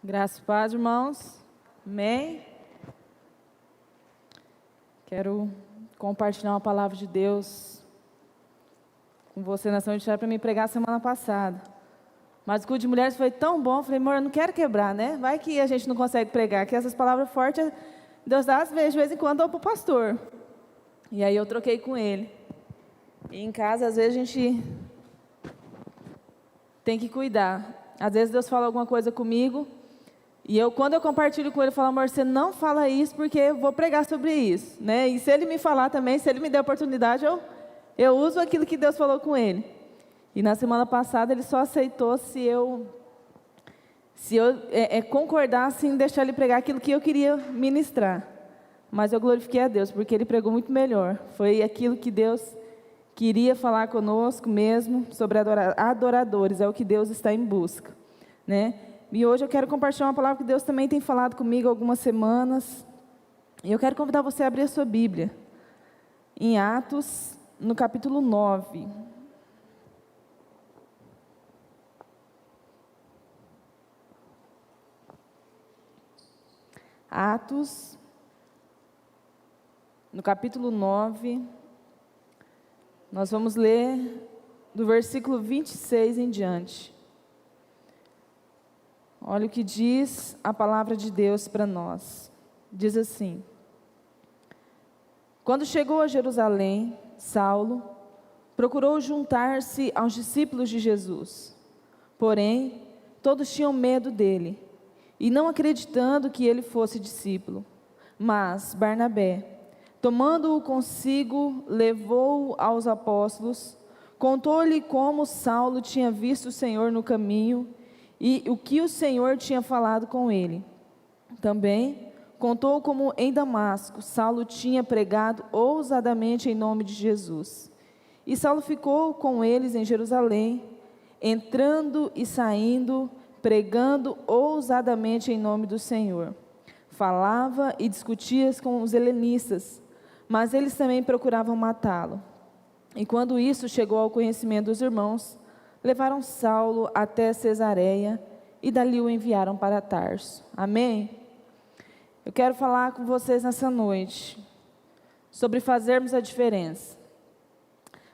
Graças e paz, irmãos. Amém. Quero compartilhar uma palavra de Deus com você, nação de Israel, para me pregar semana passada. Mas o culto de mulheres foi tão bom, eu falei, amor, eu não quero quebrar, né? Vai que a gente não consegue pregar, que essas palavras fortes, Deus dá às vezes, de vez em quando, para o pastor. E aí eu troquei com ele. E em casa, às vezes, a gente tem que cuidar. Às vezes Deus fala alguma coisa comigo, e quando eu compartilho com ele, eu falo, amor, você não fala isso, porque eu vou pregar sobre isso, né? E se ele me falar também, se ele me der a oportunidade, eu uso aquilo que Deus falou com ele. E na semana passada, ele só aceitou se eu concordasse em deixar ele pregar aquilo que eu queria ministrar. Mas eu glorifiquei a Deus, porque ele pregou muito melhor. Foi aquilo que Deus queria falar conosco mesmo, sobre adoradores, é o que Deus está em busca, né? E hoje eu quero compartilhar uma palavra que Deus também tem falado comigo há algumas semanas. E eu quero convidar você a abrir a sua Bíblia, em Atos, no capítulo 9. Atos, no capítulo 9, nós vamos ler do versículo 26 em diante. Olha o que diz a palavra de Deus para nós. Diz assim: Quando chegou a Jerusalém, Saulo procurou juntar-se aos discípulos de Jesus. Porém, todos tinham medo dele, e não acreditando que ele fosse discípulo. Mas Barnabé, tomando-o consigo, levou-o aos apóstolos, contou-lhe como Saulo tinha visto o Senhor no caminho, e o que o Senhor tinha falado com ele. Também contou como em Damasco Saulo tinha pregado ousadamente em nome de Jesus. E Saulo ficou com eles em Jerusalém, entrando e saindo, pregando ousadamente em nome do Senhor. Falava e discutia com os helenistas, mas eles também procuravam matá-lo. E quando isso chegou ao conhecimento dos irmãos, levaram Saulo até Cesareia e dali o enviaram para Tarso. Amém? Eu quero falar com vocês nessa noite sobre fazermos a diferença.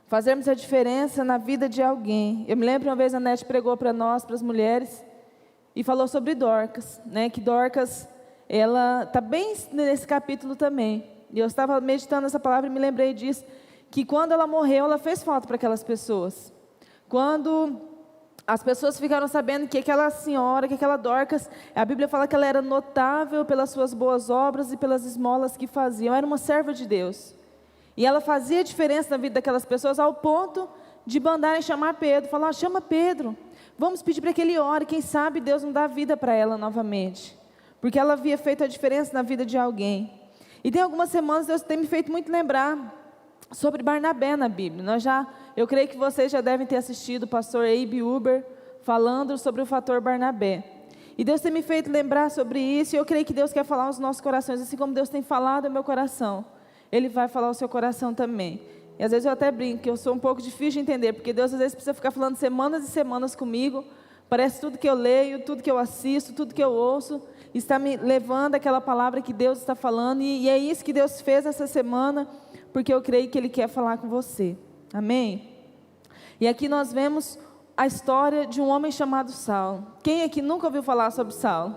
Fazermos a diferença na vida de alguém. Eu me lembro uma vez a Nete pregou para nós, para as mulheres, e falou sobre Dorcas, né? Que Dorcas, ela está bem nesse capítulo também. E eu estava meditando essa palavra e me lembrei disso, que quando ela morreu, ela fez falta para aquelas pessoas. Quando as pessoas ficaram sabendo que aquela senhora, que aquela Dorcas, a Bíblia fala que ela era notável pelas suas boas obras e pelas esmolas que faziam, era uma serva de Deus. E ela fazia diferença na vida daquelas pessoas ao ponto de mandarem chamar Pedro, falar, chama Pedro, vamos pedir para que ele ore, quem sabe Deus não dá vida para ela novamente. Porque ela havia feito a diferença na vida de alguém. E tem algumas semanas Deus tem me feito muito lembrar sobre Barnabé na Bíblia. Eu creio que vocês já devem ter assistido o pastor Abe Uber falando sobre o fator Barnabé. E Deus tem me feito lembrar sobre isso, e eu creio que Deus quer falar aos nossos corações, assim como Deus tem falado ao meu coração. Ele vai falar ao seu coração também. E às vezes eu até brinco, que eu sou um pouco difícil de entender, porque Deus às vezes precisa ficar falando semanas e semanas comigo. Parece tudo que eu leio, tudo que eu assisto, tudo que eu ouço, está me levando àquela palavra que Deus está falando, e é isso que Deus fez essa semana, porque eu creio que Ele quer falar com você. Amém? E aqui nós vemos a história de um homem chamado Saulo. Quem aqui nunca ouviu falar sobre Saulo?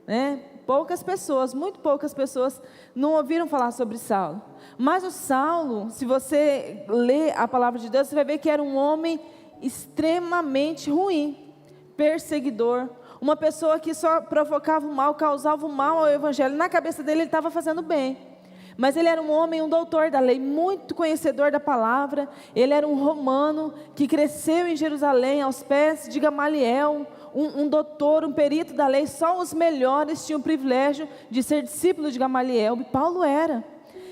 Né? Poucas pessoas, muito poucas pessoas não ouviram falar sobre Saulo. Mas o Saulo, se você ler a palavra de Deus, você vai ver que era um homem extremamente ruim, perseguidor, uma pessoa que só provocava o mal, causava o mal ao evangelho. Na cabeça dele ele estava fazendo bem. Mas ele era um homem, um doutor da lei, muito conhecedor da palavra. Ele era um romano que cresceu em Jerusalém, aos pés de Gamaliel, um doutor, um perito da lei. Só os melhores tinham o privilégio de ser discípulo de Gamaliel, e Paulo era.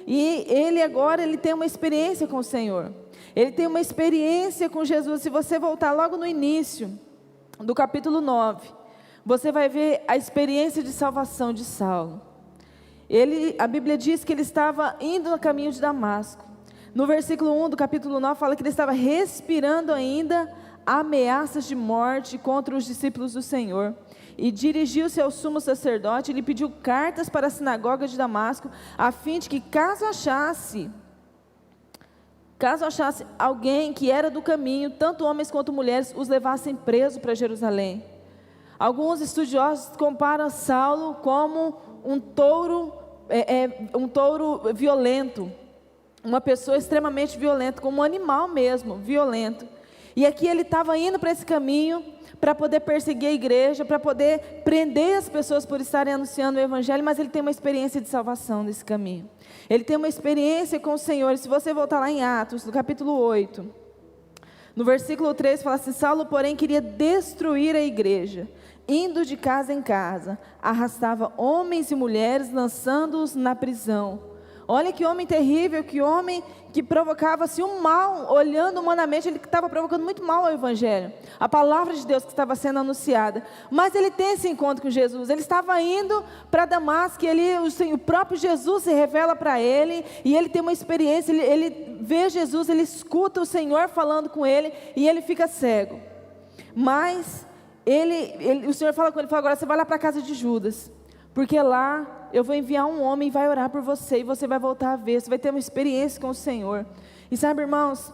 E ele tem uma experiência com o Senhor. Ele tem uma experiência com Jesus. Se você voltar logo no início do capítulo 9, você vai ver a experiência de salvação de Saulo. A Bíblia diz que ele estava indo no caminho de Damasco. No versículo 1 do capítulo 9 fala que ele estava respirando ainda ameaças de morte contra os discípulos do Senhor. e dirigiu-se ao sumo sacerdote e lhe pediu cartas para a sinagoga de Damasco, a fim de que caso achasse alguém que era do caminho, tanto homens quanto mulheres, os levassem preso para Jerusalém. Alguns estudiosos comparam Saulo como um touro violento, uma pessoa extremamente violenta, como um animal mesmo, violento. E aqui ele estava indo para esse caminho, para poder perseguir a igreja, para poder prender as pessoas por estarem anunciando o evangelho, mas ele tem uma experiência de salvação nesse caminho. Ele tem uma experiência com o Senhor. E se você voltar lá em Atos, no capítulo 8, no versículo 3, fala assim: Saulo, porém, queria destruir a igreja, indo de casa em casa, arrastava homens e mulheres, lançando-os na prisão. Olha que homem terrível, que homem que provocava-se um mal, olhando humanamente, ele estava provocando muito mal ao evangelho, a palavra de Deus que estava sendo anunciada. Mas ele tem esse encontro com Jesus, ele estava indo para Damasco, e o próprio Jesus se revela para ele, e ele tem uma experiência, ele vê Jesus, ele escuta o Senhor falando com ele, e ele fica cego. Mas o Senhor fala com ele, fala: agora você vai lá para a casa de Judas, porque lá eu vou enviar um homem e vai orar por você, e você vai voltar a ver, você vai ter uma experiência com o Senhor. E sabe, irmãos,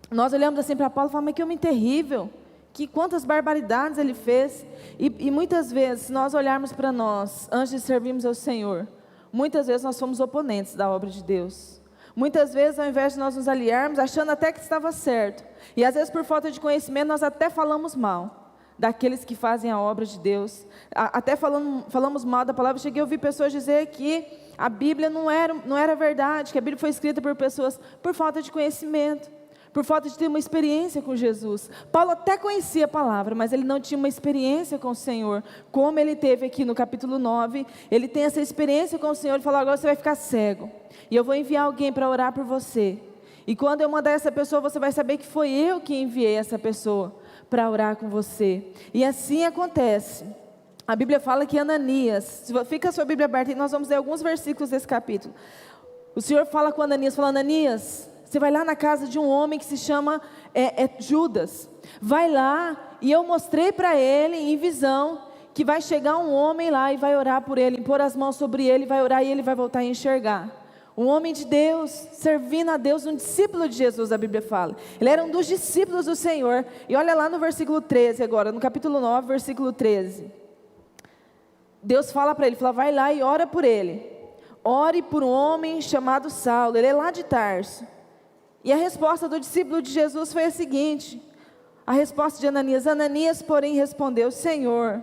nós olhamos assim para Paulo e falamos: mas que homem terrível, que quantas barbaridades ele fez. E muitas vezes, se nós olharmos para nós, antes de servirmos ao Senhor, muitas vezes nós fomos oponentes da obra de Deus. Muitas vezes, ao invés de nós nos aliarmos, achando até que estava certo, e às vezes por falta de conhecimento, nós até falamos mal daqueles que fazem a obra de Deus, até falamos mal da palavra. Cheguei a ouvir pessoas dizer que a Bíblia não era verdade, que a Bíblia foi escrita por pessoas por falta de conhecimento, por falta de ter uma experiência com Jesus. Paulo até conhecia a palavra, mas ele não tinha uma experiência com o Senhor, como ele teve aqui no capítulo 9, ele tem essa experiência com o Senhor. Ele falou: agora você vai ficar cego, e eu vou enviar alguém para orar por você, e quando eu mandar essa pessoa, você vai saber que foi eu que enviei essa pessoa para orar com você. E assim acontece. A Bíblia fala que Ananias, fica a sua Bíblia aberta e nós vamos ler alguns versículos desse capítulo. O Senhor fala com Ananias, fala: Ananias, você vai lá na casa de um homem que se chama Judas, vai lá, e eu mostrei para ele em visão que vai chegar um homem lá e vai orar por ele, impor as mãos sobre ele, vai orar, e ele vai voltar a enxergar. Um homem de Deus, servindo a Deus, um discípulo de Jesus, a Bíblia fala. Ele era um dos discípulos do Senhor. E olha lá no versículo 13 agora, no capítulo 9, versículo 13. Deus fala para ele, fala: vai lá e ora por ele. Ore por um homem chamado Saulo, ele é lá de Tarso. E a resposta do discípulo de Jesus foi a seguinte, a resposta de Ananias: Ananias, porém, respondeu: Senhor,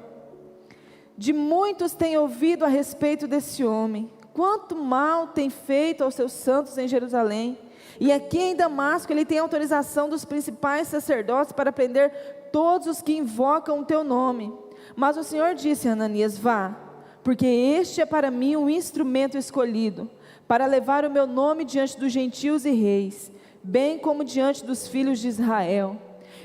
de muitos tenho ouvido a respeito desse homem, quanto mal tem feito aos seus santos em Jerusalém, e aqui em Damasco ele tem autorização dos principais sacerdotes para prender todos os que invocam o teu nome. Mas o Senhor disse a Ananias: vá, porque este é para mim um instrumento escolhido, para levar o meu nome diante dos gentios e reis, bem como diante dos filhos de Israel.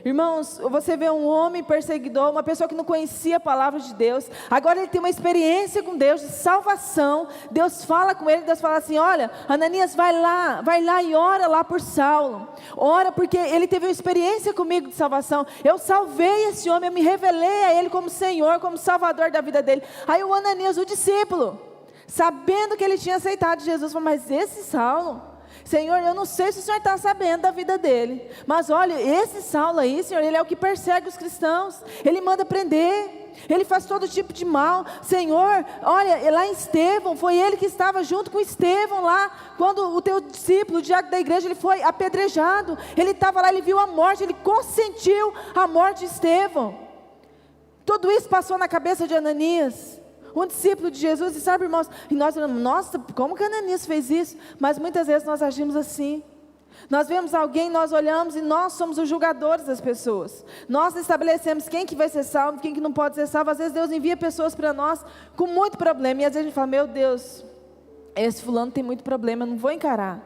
Irmãos, você vê um homem perseguidor, uma pessoa que não conhecia a palavra de Deus, agora ele tem uma experiência com Deus, de salvação. Deus fala com ele, Deus fala assim: olha, Ananias, vai lá e ora lá por Saulo, ora, porque ele teve uma experiência comigo de salvação, eu salvei esse homem, eu me revelei a ele como Senhor, como Salvador da vida dele. Aí o Ananias, o discípulo, sabendo que ele tinha aceitado Jesus, falou: mas esse Saulo, Senhor, eu não sei se o Senhor está sabendo da vida dele, mas olha, esse Saulo aí, Senhor, ele é o que persegue os cristãos, ele manda prender, ele faz todo tipo de mal. Senhor, olha, lá em Estevão, foi ele que estava junto com Estevão lá, quando o teu discípulo, o diácono da igreja, ele foi apedrejado, ele estava lá, ele viu a morte, ele consentiu a morte de Estevão. Tudo isso passou na cabeça de Ananias, um discípulo de Jesus. E sabe, irmãos, e nós falamos: nossa, como que Ananias fez isso? Mas muitas vezes nós agimos assim. Nós vemos alguém, nós olhamos e nós somos os julgadores das pessoas. Nós estabelecemos quem que vai ser salvo, quem que não pode ser salvo. Às vezes Deus envia pessoas para nós com muito problema, e às vezes a gente fala: meu Deus, esse fulano tem muito problema, eu não vou encarar,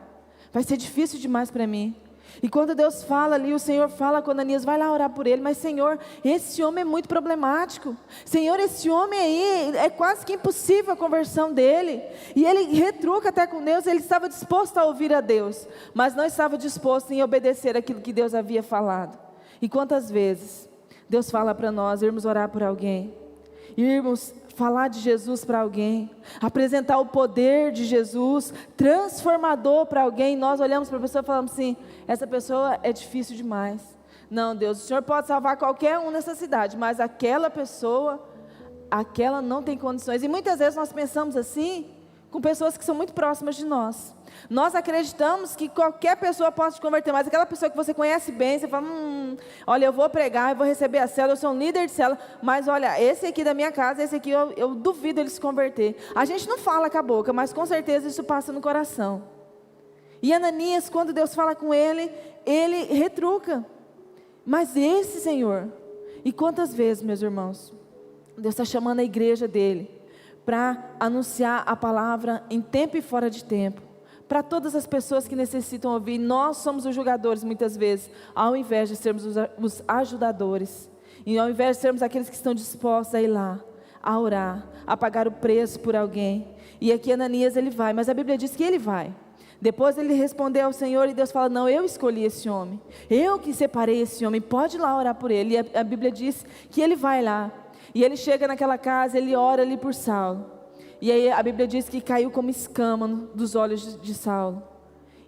vai ser difícil demais para mim. E quando Deus fala ali, o Senhor fala com Ananias: vai lá orar por ele. Mas Senhor, esse homem é muito problemático, Senhor, esse homem aí, é quase que impossível a conversão dele, e ele retruca até com Deus. Ele estava disposto a ouvir a Deus, mas não estava disposto em obedecer aquilo que Deus havia falado. E quantas vezes Deus fala para nós irmos orar por alguém, irmos falar de Jesus para alguém, apresentar o poder de Jesus, transformador para alguém. Nós olhamos para a pessoa e falamos assim: essa pessoa é difícil demais. Não, Deus, o Senhor pode salvar qualquer um nessa cidade, mas aquela pessoa, aquela não tem condições. E muitas vezes nós pensamos assim, com pessoas que são muito próximas de nós. Nós acreditamos que qualquer pessoa pode se converter, mas aquela pessoa que você conhece bem, você fala: olha, eu vou pregar, eu vou receber a célula, eu sou um líder de célula, mas olha, esse aqui da minha casa, esse aqui eu duvido ele se converter. A gente não fala com a boca, mas com certeza isso passa no coração. E Ananias, quando Deus fala com ele, ele retruca. Mas esse Senhor, e quantas vezes, meus irmãos, Deus está chamando a igreja dele para anunciar a palavra em tempo e fora de tempo, para todas as pessoas que necessitam ouvir. Nós somos os julgadores muitas vezes, ao invés de sermos os ajudadores, e ao invés de sermos aqueles que estão dispostos a ir lá, a orar, a pagar o preço por alguém. E aqui Ananias ele vai, mas a Bíblia diz que ele vai. Depois ele respondeu ao Senhor e Deus fala: não, eu escolhi esse homem, eu que separei esse homem, pode ir lá orar por ele. E a Bíblia diz que ele vai lá, e ele chega naquela casa, ele ora ali por Saulo, e aí a Bíblia diz que caiu como escama dos olhos de Saulo,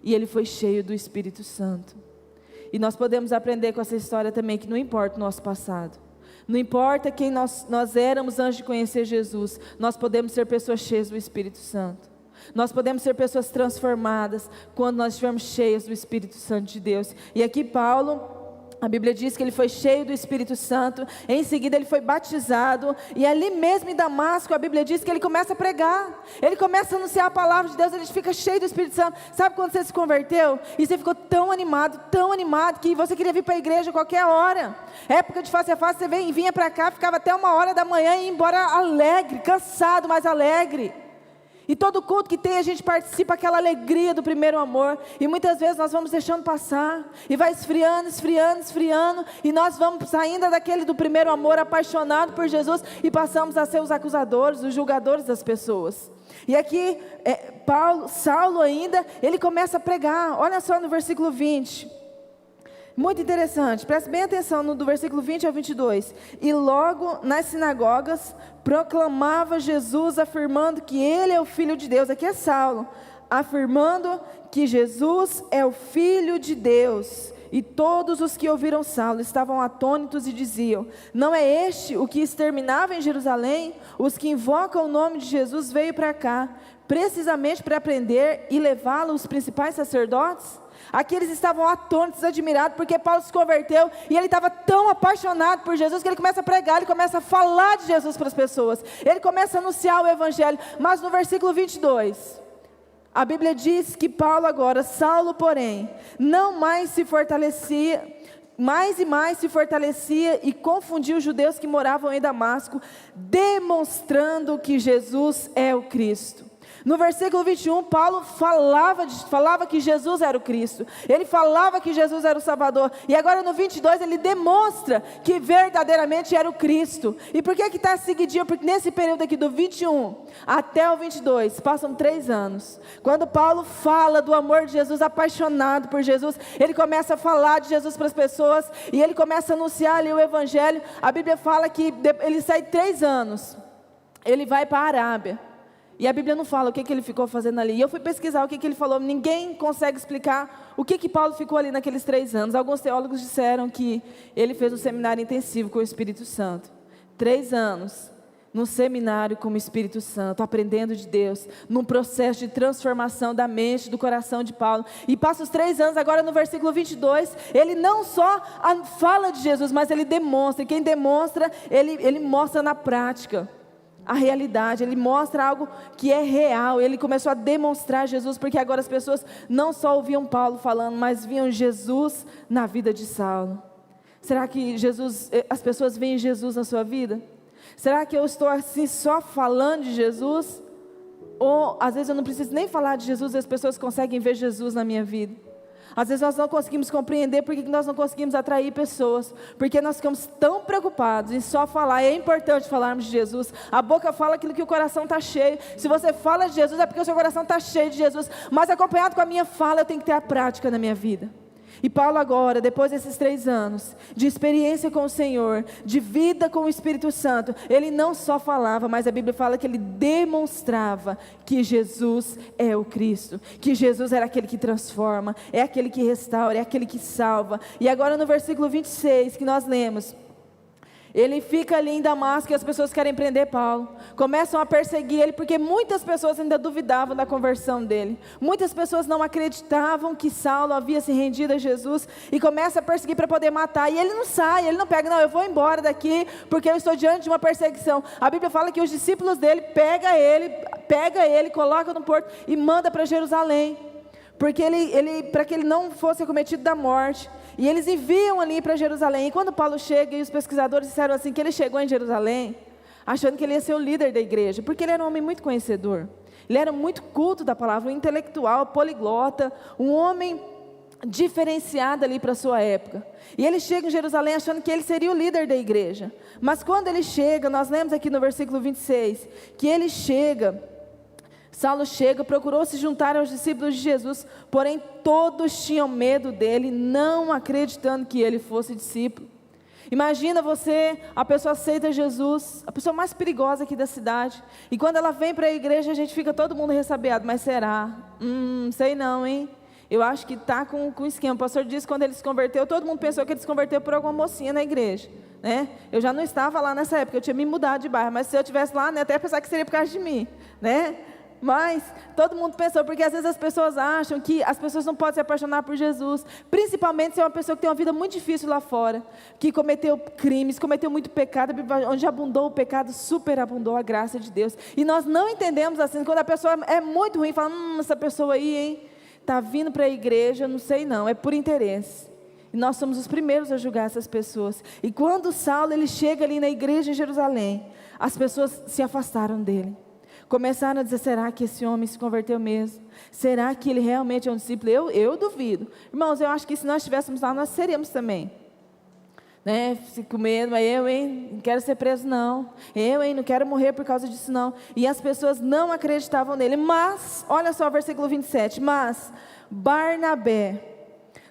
e ele foi cheio do Espírito Santo. E nós podemos aprender com essa história também, que não importa o nosso passado, não importa quem nós éramos antes de conhecer Jesus, nós podemos ser pessoas cheias do Espírito Santo. Nós podemos ser pessoas transformadas quando nós estivermos cheios do Espírito Santo de Deus. E aqui Paulo, a Bíblia diz que ele foi cheio do Espírito Santo, em seguida ele foi batizado, e ali mesmo em Damasco, a Bíblia diz que ele começa a pregar, ele começa a anunciar a palavra de Deus, ele fica cheio do Espírito Santo. Sabe quando você se converteu, e você ficou tão animado, que você queria vir para a igreja a qualquer hora, época de face a face, você vinha para cá, ficava até 1h da manhã e ia embora alegre, cansado, mas alegre. E todo culto que tem, a gente participa aquela alegria do primeiro amor. E muitas vezes nós vamos deixando passar, e vai esfriando, e nós vamos saindo daquele do primeiro amor, apaixonado por Jesus, e passamos a ser os acusadores, os julgadores das pessoas. E aqui, Saulo ainda, ele começa a pregar. Olha só no versículo 20. Muito interessante, preste bem atenção do versículo 20 ao 22. E logo nas sinagogas proclamava Jesus, afirmando que ele é o Filho de Deus. Aqui é Saulo, afirmando que Jesus é o Filho de Deus. E todos os que ouviram Saulo estavam atônitos e diziam: não é este o que exterminava em Jerusalém? Os que invocam o nome de Jesus veio para cá, precisamente para prender e levá-lo os principais sacerdotes? Aqui eles estavam atônitos, admirados, porque Paulo se converteu, e ele estava tão apaixonado por Jesus, que ele começa a pregar, ele começa a falar de Jesus para as pessoas, ele começa a anunciar o Evangelho. Mas no versículo 22, a Bíblia diz que Paulo agora, Saulo porém, não mais se fortalecia, mais e mais se fortalecia e confundia os judeus que moravam em Damasco, demonstrando que Jesus é o Cristo. No versículo 21, Paulo falava que Jesus era o Cristo, ele falava que Jesus era o Salvador, e agora no 22 ele demonstra que verdadeiramente era o Cristo. E por que está seguidinho? Porque nesse período aqui do 21 até o 22, passam 3 anos, quando Paulo fala do amor de Jesus, apaixonado por Jesus, ele começa a falar de Jesus para as pessoas, e ele começa a anunciar ali o Evangelho. A Bíblia fala que ele sai 3 anos, ele vai para a Arábia, e a Bíblia não fala o que ele ficou fazendo ali. E eu fui pesquisar o que ele falou. Ninguém consegue explicar o que Paulo ficou ali naqueles 3 anos. Alguns teólogos disseram que ele fez um seminário intensivo com o Espírito Santo. 3 anos num seminário com o Espírito Santo, aprendendo de Deus, num processo de transformação da mente, do coração de Paulo. E passa os 3 anos, agora no versículo 22, ele não só fala de Jesus, mas ele demonstra. E quem demonstra, ele mostra na prática a realidade, ele mostra algo que é real. Ele começou a demonstrar Jesus, porque agora as pessoas não só ouviam Paulo falando, mas viam Jesus na vida de Saulo. Será que as pessoas veem Jesus na sua vida? Será que eu estou assim só falando de Jesus? Ou às vezes eu não preciso nem falar de Jesus e as pessoas conseguem ver Jesus na minha vida? Às vezes nós não conseguimos compreender porque nós não conseguimos atrair pessoas, porque nós ficamos tão preocupados em só falar. E é importante falarmos de Jesus. A boca fala aquilo que o coração está cheio. Se você fala de Jesus é porque o seu coração está cheio de Jesus, mas acompanhado com a minha fala, eu tenho que ter a prática na minha vida. E Paulo agora, depois desses 3 anos, de experiência com o Senhor, de vida com o Espírito Santo, ele não só falava, mas a Bíblia fala que ele demonstrava que Jesus é o Cristo, que Jesus era aquele que transforma, é aquele que restaura, é aquele que salva. E agora no versículo 26 que nós lemos, ele fica ali em Damasco e as pessoas querem prender Paulo. Começam a perseguir ele porque muitas pessoas ainda duvidavam da conversão dele. Muitas pessoas não acreditavam que Saulo havia se rendido a Jesus e começa a perseguir para poder matar. E ele não sai, ele não pega, não, eu vou embora daqui porque eu estou diante de uma perseguição. A Bíblia fala que os discípulos dele pega ele, coloca no porto e manda para Jerusalém. Porque para que ele não fosse acometido da morte. E eles enviam ali para Jerusalém. E quando Paulo chega, e os pesquisadores disseram assim, que ele chegou em Jerusalém, achando que ele ia ser o líder da igreja, porque ele era um homem muito conhecedor. Ele era muito culto da palavra, um intelectual, poliglota, um homem diferenciado ali para a sua época. E ele chega em Jerusalém achando que ele seria o líder da igreja. Mas quando ele chega, nós lemos aqui no versículo 26, que ele chega... Saulo chega, procurou se juntar aos discípulos de Jesus, porém todos tinham medo dele, não acreditando que ele fosse discípulo. Imagina você, a pessoa aceita Jesus, a pessoa mais perigosa aqui da cidade, e quando ela vem para a igreja a gente fica todo mundo ressabiado, mas será? Sei não, hein? Eu acho que está com esquema. O pastor disse que quando ele se converteu, todo mundo pensou que ele se converteu por alguma mocinha na igreja, né? Eu já não estava lá nessa época, eu tinha me mudado de bairro, mas se eu estivesse lá, né, até pensar que seria por causa de mim, né? Mas todo mundo pensou, porque às vezes as pessoas acham que as pessoas não podem se apaixonar por Jesus, principalmente se é uma pessoa que tem uma vida muito difícil lá fora, que cometeu crimes, cometeu muito pecado, onde abundou o pecado, superabundou a graça de Deus. E nós não entendemos assim, quando a pessoa é muito ruim, fala, essa pessoa aí, hein, está vindo para a igreja, não sei não, é por interesse. E nós somos os primeiros a julgar essas pessoas. E quando Saulo ele chega ali na igreja em Jerusalém, as pessoas se afastaram dele. Começaram a dizer, será que esse homem se converteu mesmo? Será que ele realmente é um discípulo? Eu duvido. Irmãos, eu acho que se nós estivéssemos lá, nós seríamos também. Né? Fico com medo, mas eu, hein, não quero ser preso não. Eu, hein, não quero morrer por causa disso não. E as pessoas não acreditavam nele. Mas, olha só o versículo 27. Mas Barnabé,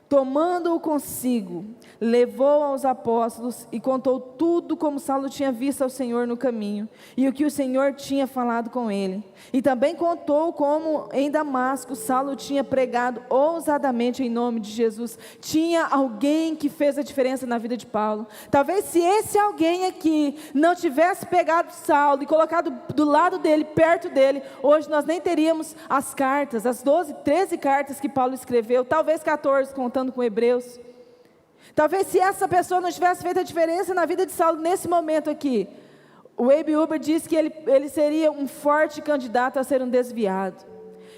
tomando-o consigo, levou aos apóstolos e contou tudo como Saulo tinha visto ao Senhor no caminho, e o que o Senhor tinha falado com ele. E também contou como em Damasco Saulo tinha pregado ousadamente em nome de Jesus. Tinha alguém que fez a diferença na vida de Paulo. Talvez se esse alguém aqui não tivesse pegado Saulo e colocado do lado dele, perto dele, hoje nós nem teríamos as cartas, as 13 cartas que Paulo escreveu, talvez 14 contando com Hebreus. Talvez se essa pessoa não tivesse feito a diferença na vida de Saulo nesse momento aqui, o Abe Uber disse que ele seria um forte candidato a ser um desviado.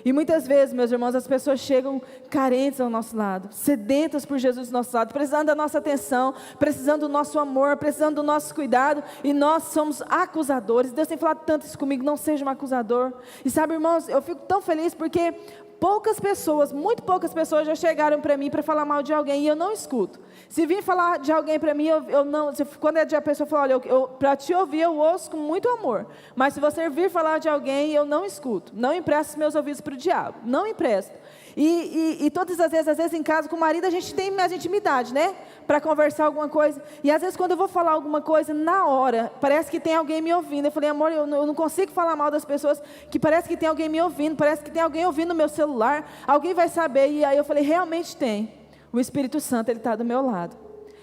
E muitas vezes, meus irmãos, as pessoas chegam carentes ao nosso lado, sedentas por Jesus do nosso lado, precisando da nossa atenção, precisando do nosso amor, precisando do nosso cuidado, e nós somos acusadores. Deus tem falado tanto isso comigo, não seja um acusador. E sabe, irmãos, eu fico tão feliz porque poucas pessoas, muito poucas pessoas já chegaram para mim para falar mal de alguém e eu não escuto. Se vir falar de alguém para mim, eu não, quando é de a pessoa falar, olha, para te ouvir eu ouço com muito amor, mas se você vir falar de alguém, eu não escuto, não empresto os meus ouvidos para o diabo, não empresto. E todas as vezes em casa com o marido a gente tem mais intimidade, né? Para conversar alguma coisa. E às vezes quando eu vou falar alguma coisa, na hora, parece que tem alguém me ouvindo. Eu falei, amor, eu não consigo falar mal das pessoas, que parece que tem alguém me ouvindo, parece que tem alguém ouvindo no meu celular, alguém vai saber. E aí eu falei, realmente tem. O Espírito Santo, ele está do meu lado.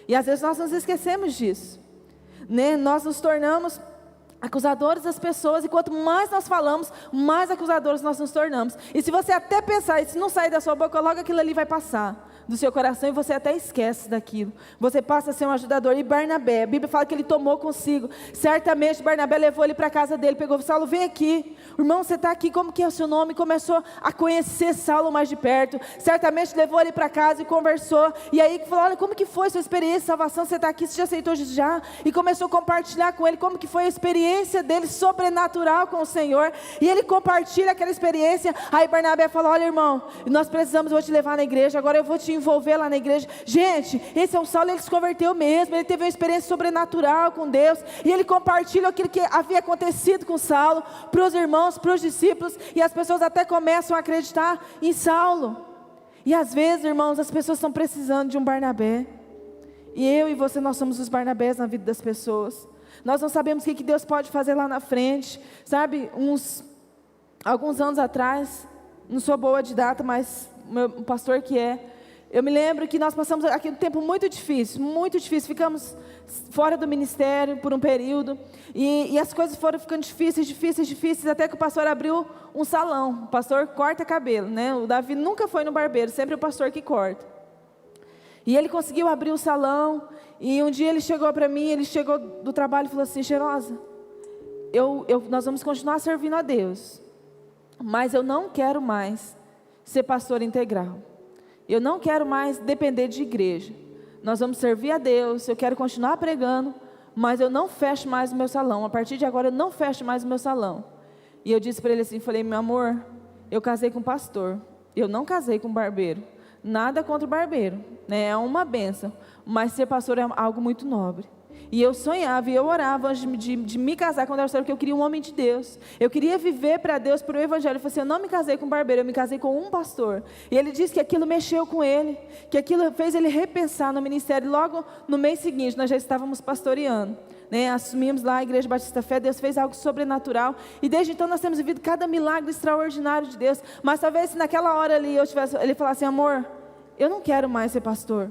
E às vezes nós nos esquecemos disso, né? Nós nos tornamos acusadores das pessoas, e quanto mais nós falamos, mais acusadores nós nos tornamos. E se você até pensar, e se não sair da sua boca, logo aquilo ali vai passar do seu coração, e você até esquece daquilo. Você passa a ser um ajudador. E Barnabé, a Bíblia fala que ele tomou consigo. Certamente Barnabé levou ele para a casa dele, pegou, Saulo, vem aqui. Irmão, você está aqui, como que é o seu nome? Começou a conhecer Saulo mais de perto. Certamente levou ele para casa e conversou. E aí falou, olha, como que foi a sua experiência de salvação? Você está aqui, você já aceitou Jesus já? E começou a compartilhar com ele como que foi a experiência dele sobrenatural com o Senhor. E ele compartilha aquela experiência. Aí Barnabé falou, olha, irmão, nós precisamos, eu vou te levar na igreja, agora eu vou te envolver lá na igreja. Gente, esse é um Saulo, ele se converteu mesmo, ele teve uma experiência sobrenatural com Deus, e ele compartilha aquilo que havia acontecido com Saulo, para os irmãos, para os discípulos, e as pessoas até começam a acreditar em Saulo. E às vezes, irmãos, as pessoas estão precisando de um Barnabé. E eu e você, nós somos os Barnabés na vida das pessoas. Nós não sabemos o que Deus pode fazer lá na frente. Sabe, alguns anos atrás, não sou boa de data, mas o pastor que é, eu me lembro que nós passamos aquele tempo muito difícil, ficamos fora do ministério por um período, e as coisas foram ficando difíceis, até que o pastor abriu um salão. O pastor corta cabelo, né? O Davi nunca foi no barbeiro, sempre o pastor que corta. E ele conseguiu abrir o salão, e um dia ele chegou para mim, ele chegou do trabalho e falou assim: Cheirosa, nós vamos continuar servindo a Deus, mas eu não quero mais ser pastor integral. Eu não quero mais depender de igreja. Nós vamos servir a Deus, eu quero continuar pregando, mas eu não fecho mais o meu salão. A partir de agora eu não fecho mais o meu salão. E eu disse para ele assim, falei: meu amor, eu casei com um pastor, eu não casei com um barbeiro. Nada contra o barbeiro, né? É uma bênção, mas ser pastor é algo muito nobre. E eu sonhava e eu orava antes de me casar quando eu era solteira, porque eu queria um homem de Deus. Eu queria viver para Deus, para o Evangelho. Eu falei assim: eu não me casei com um barbeiro, eu me casei com um pastor. E ele disse que aquilo mexeu com ele, que aquilo fez ele repensar no ministério. Logo no mês seguinte, nós já estávamos pastoreando, né? Assumimos lá a Igreja Batista Fé. Deus fez algo sobrenatural. E desde então nós temos vivido cada milagre extraordinário de Deus. Mas talvez se naquela hora ali ele falasse: amor, eu não quero mais ser pastor.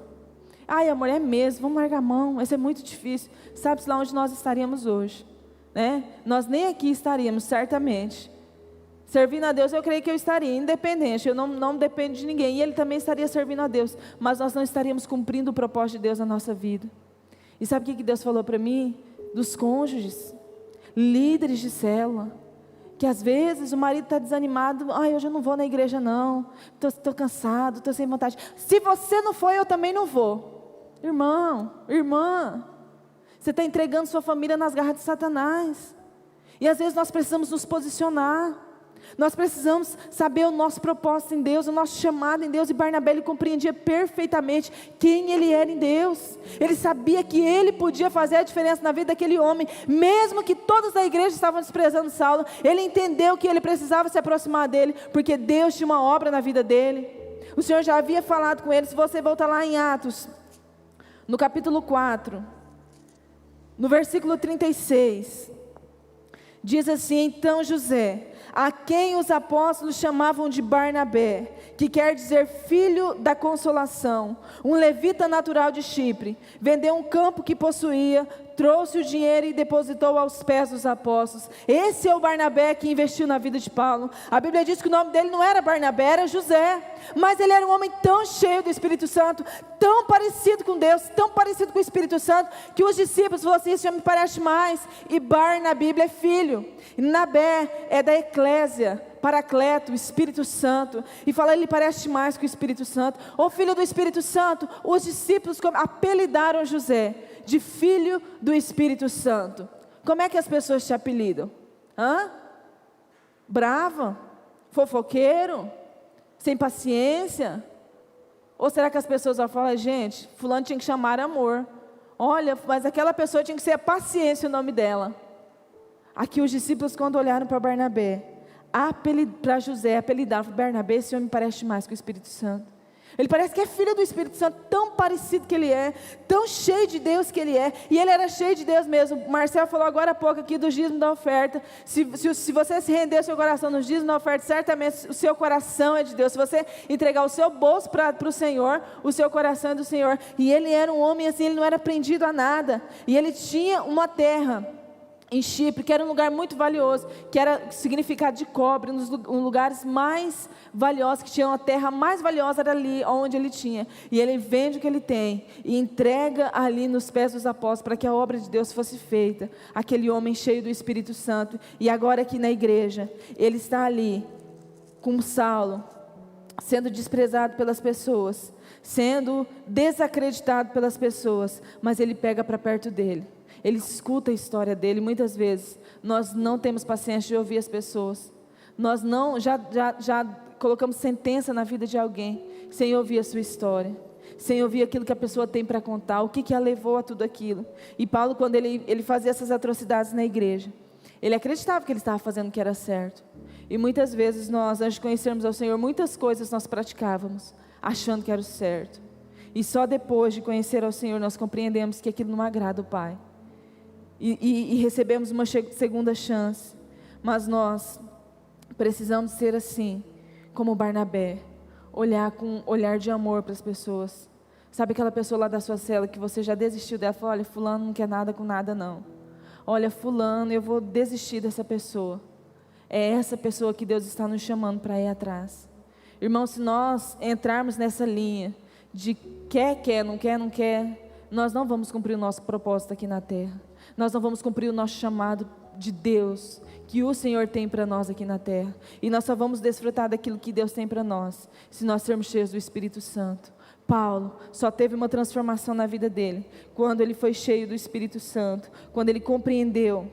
Ai, amor, é mesmo, vamos largar a mão, vai ser muito difícil. Sabe-se lá onde nós estaríamos hoje, né? Nós nem aqui estaríamos, certamente. Servindo a Deus, eu creio que eu estaria independente, eu não dependo de ninguém. E ele também estaria servindo a Deus, mas nós não estaríamos cumprindo o propósito de Deus na nossa vida. E sabe o que Deus falou para mim? Dos cônjuges, líderes de célula, que às vezes o marido está desanimado: ai, hoje eu não vou na igreja não, estou cansado, estou sem vontade. Se você não for, eu também não vou. Irmão, irmã, você está entregando sua família nas garras de Satanás. E às vezes nós precisamos nos posicionar. Nós precisamos saber o nosso propósito em Deus, o nosso chamado em Deus. E Barnabé, ele compreendia perfeitamente quem ele era em Deus. Ele sabia que ele podia fazer a diferença na vida daquele homem, mesmo que todos da igreja estavam desprezando Saulo. Ele entendeu que ele precisava se aproximar dele, porque Deus tinha uma obra na vida dele. O Senhor já havia falado com ele. Se você voltar lá em Atos, no capítulo 4, no versículo 36, diz assim: então José, a quem os apóstolos chamavam de Barnabé, que quer dizer filho da consolação, um levita natural de Chipre, vendeu um campo que possuía, trouxe o dinheiro e depositou aos pés dos apóstolos. Esse é o Barnabé que investiu na vida de Paulo. A Bíblia diz que o nome dele não era Barnabé, era José, mas ele era um homem tão cheio do Espírito Santo, tão parecido com Deus, tão parecido com o Espírito Santo, que os discípulos falaram assim: esse homem parece mais. E Bar na Bíblia é filho, e Nabé é da eclésia, Paracleto, o Espírito Santo. E fala: ele parece mais com o Espírito Santo, ou filho do Espírito Santo. Os discípulos apelidaram José de filho do Espírito Santo. Como é que as pessoas te apelidam? Bravo? Fofoqueiro? Sem paciência? Ou será que as pessoas vão falar: gente, fulano tinha que chamar amor, olha, mas aquela pessoa tinha que ser paciência o nome dela. Aqui os discípulos, quando olharam para Barnabé, para José, apelidaram: Barnabé, esse homem parece mais com o Espírito Santo. Ele parece que é filho do Espírito Santo, tão parecido que ele é, tão cheio de Deus que ele é. E ele era cheio de Deus mesmo. O Marcel falou agora há pouco aqui dos dízimos da oferta. Se você se render o seu coração nos dízimos da oferta, certamente o seu coração é de Deus. Se você entregar o seu bolso para o Senhor, o seu coração é do Senhor. E ele era um homem assim, ele não era prendido a nada. E ele tinha uma terra em Chipre, que era um lugar muito valioso, que era significado de cobre, um dos lugares mais valiosos, que tinha uma terra mais valiosa, era ali onde ele tinha. E ele vende o que ele tem e entrega ali nos pés dos apóstolos, para que a obra de Deus fosse feita. Aquele homem cheio do Espírito Santo. E agora aqui na igreja, ele está ali com Saulo, sendo desprezado pelas pessoas, sendo desacreditado pelas pessoas, mas ele pega para perto dele. Ele escuta a história dele. Muitas vezes nós não temos paciência de ouvir as pessoas. Nós não já colocamos sentença na vida de alguém sem ouvir a sua história, sem ouvir aquilo que a pessoa tem para contar, o que a levou a tudo aquilo. E Paulo, quando ele fazia essas atrocidades na igreja, ele acreditava que ele estava fazendo o que era certo. E muitas vezes nós, antes de conhecermos ao Senhor, muitas coisas nós praticávamos achando que era o certo. E só depois de conhecer ao Senhor nós compreendemos que aquilo não agrada o Pai. E recebemos uma segunda chance. Mas nós precisamos ser assim, como Barnabé, olhar com um olhar de amor para as pessoas. Sabe aquela pessoa lá da sua cela que você já desistiu dela? Fala, olha, fulano não quer nada com nada não. Olha, fulano, eu vou desistir dessa pessoa. É essa pessoa que Deus está nos chamando para ir atrás. Irmão, se nós entrarmos nessa linha de quer, não quer, nós não vamos cumprir o nosso propósito aqui na terra. Nós não vamos cumprir o nosso chamado de Deus, que o Senhor tem para nós aqui na terra. E nós só vamos desfrutar daquilo que Deus tem para nós, se nós sermos cheios do Espírito Santo. Paulo só teve uma transformação na vida dele, quando ele foi cheio do Espírito Santo, quando ele compreendeu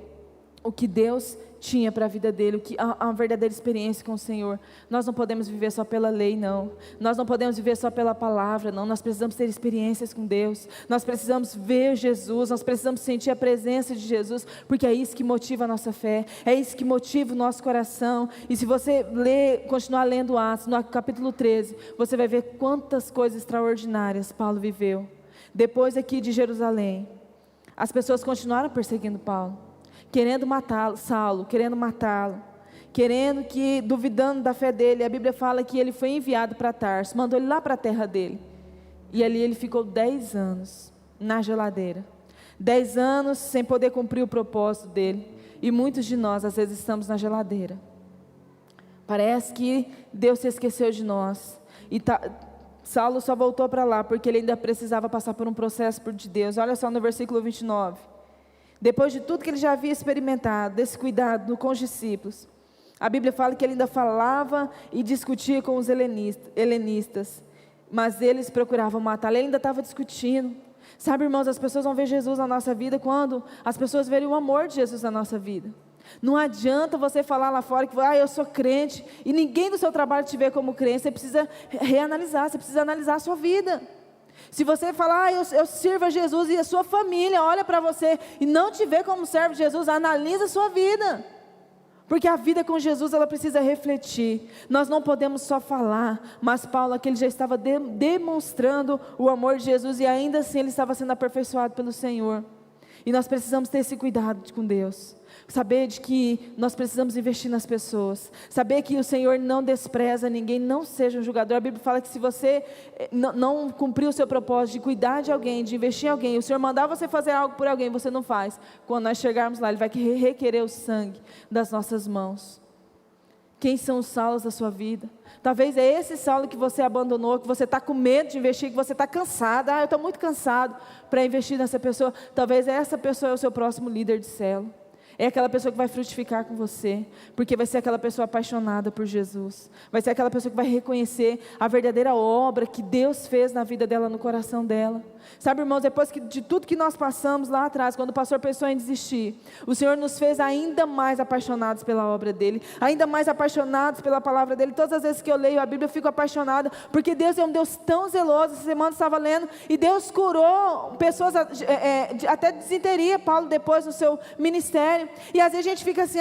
o que Deus tinha para a vida dele, a verdadeira experiência com o Senhor. Nós não podemos viver só pela lei, não. Nós não podemos viver só pela palavra, não. Nós precisamos ter experiências com Deus. Nós precisamos ver Jesus, nós precisamos sentir a presença de Jesus, porque é isso que motiva a nossa fé, é isso que motiva o nosso coração. E se você continuar lendo Atos, no capítulo 13, você vai ver quantas coisas extraordinárias Paulo viveu. Depois aqui de Jerusalém, as pessoas continuaram perseguindo Paulo, querendo matá-lo, Saulo, querendo matá-lo, duvidando da fé dele. A Bíblia fala que ele foi enviado para Tarso, mandou ele lá para a terra dele, e ali ele ficou 10 anos, na geladeira, 10 anos sem poder cumprir o propósito dele, e muitos de nós às vezes estamos na geladeira, parece que Deus se esqueceu de nós, Saulo só voltou para lá, porque ele ainda precisava passar por um processo de Deus. Olha só no versículo 29, depois de tudo que ele já havia experimentado, desse cuidado com os discípulos, a Bíblia fala que ele ainda falava e discutia com os helenistas, mas eles procuravam matá-lo. Ele ainda estava discutindo. Sabe, irmãos, as pessoas vão ver Jesus na nossa vida quando as pessoas verem o amor de Jesus na nossa vida. Não adianta você falar lá fora que eu sou crente, e ninguém do seu trabalho te vê como crente. Você precisa reanalisar, você precisa analisar a sua vida. Se você falar, eu sirvo a Jesus, e a sua família olha para você e não te vê como servo de Jesus, analisa a sua vida, porque a vida com Jesus, ela precisa refletir. Nós não podemos só falar, mas Paulo aqui, ele já estava demonstrando o amor de Jesus, e ainda assim ele estava sendo aperfeiçoado pelo Senhor. E nós precisamos ter esse cuidado com Deus, saber de que nós precisamos investir nas pessoas, saber que o Senhor não despreza ninguém, não seja um julgador. A Bíblia fala que se você não cumprir o seu propósito de cuidar de alguém, de investir em alguém, o Senhor mandar você fazer algo por alguém, você não faz. Quando nós chegarmos lá, Ele vai requerer o sangue das nossas mãos. Quem são os Saulos da sua vida? Talvez é esse Saulo que você abandonou, que você está com medo de investir, que você está cansado. Eu estou muito cansado para investir nessa pessoa. Talvez essa pessoa é o seu próximo líder de célula. É aquela pessoa que vai frutificar com você, porque vai ser aquela pessoa apaixonada por Jesus, vai ser aquela pessoa que vai reconhecer a verdadeira obra que Deus fez na vida dela, no coração dela. Sabe, irmãos, depois de tudo que nós passamos lá atrás, quando o pastor pensou em desistir, o Senhor nos fez ainda mais apaixonados pela obra dele, ainda mais apaixonados pela palavra dele. Todas as vezes que eu leio a Bíblia, eu fico apaixonada, porque Deus é um Deus tão zeloso. Essa semana eu estava lendo, e Deus curou pessoas até de desinteria, Paulo depois no seu ministério. E às vezes a gente fica assim,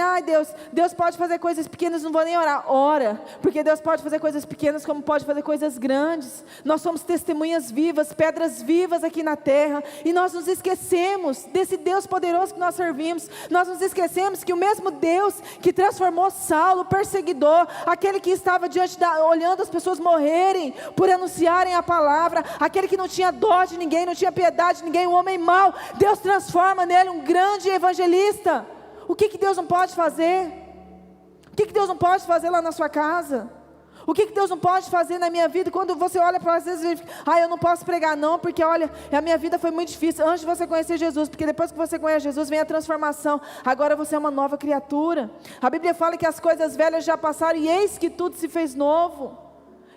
Deus pode fazer coisas pequenas, não vou nem orar. Ora, porque Deus pode fazer coisas pequenas como pode fazer coisas grandes. Nós somos testemunhas vivas, pedras vivas aqui na terra, e nós nos esquecemos desse Deus poderoso que nós servimos. Nós nos esquecemos que o mesmo Deus que transformou Saulo, perseguidor, aquele que estava olhando as pessoas morrerem por anunciarem a palavra, aquele que não tinha dó de ninguém, não tinha piedade de ninguém, um homem mau, Deus transforma nele um grande evangelista. O que Deus não pode fazer? O que Deus não pode fazer lá na sua casa? O que Deus não pode fazer na minha vida? Quando você olha para às vezes, eu não posso pregar não, porque olha, a minha vida foi muito difícil antes de você conhecer Jesus, porque depois que você conhece Jesus, vem a transformação. Agora você é uma nova criatura. A Bíblia fala que as coisas velhas já passaram, e eis que tudo se fez novo.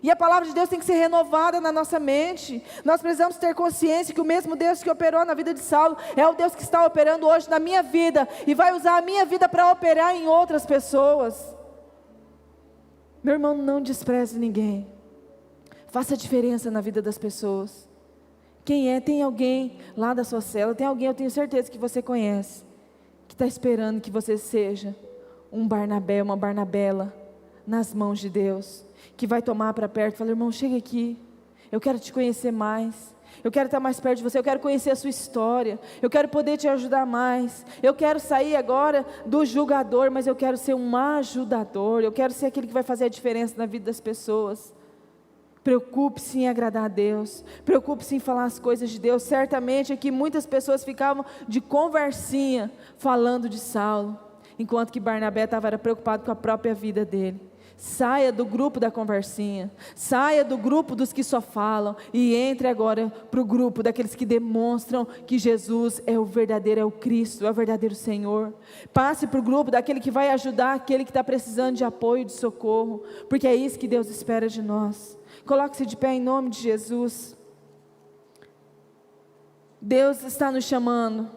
E a palavra de Deus tem que ser renovada na nossa mente. Nós precisamos ter consciência que o mesmo Deus que operou na vida de Saulo é o Deus que está operando hoje na minha vida, e vai usar a minha vida para operar em outras pessoas. Meu irmão, não despreze ninguém. Faça diferença na vida das pessoas. Tem alguém lá da sua cela, tem alguém, eu tenho certeza que você conhece, que está esperando que você seja um Barnabé, uma Barnabela nas mãos de Deus, que vai tomar para perto e falar, irmão, chega aqui, eu quero te conhecer mais. Eu quero estar mais perto de você, eu quero conhecer a sua história, eu quero poder te ajudar mais. Eu quero sair agora do julgador, mas eu quero ser um ajudador. Eu quero ser aquele que vai fazer a diferença na vida das pessoas. Preocupe-se em agradar a Deus, preocupe-se em falar as coisas de Deus. Certamente aqui muitas pessoas ficavam de conversinha falando de Saulo, enquanto que Barnabé estava preocupado com a própria vida dele. Saia do grupo da conversinha, saia do grupo dos que só falam e entre agora para o grupo daqueles que demonstram que Jesus é o verdadeiro, é o Cristo, é o verdadeiro Senhor. Passe para o grupo daquele que vai ajudar aquele que está precisando de apoio, de socorro, porque é isso que Deus espera de nós. Coloque-se de pé em nome de Jesus. Deus está nos chamando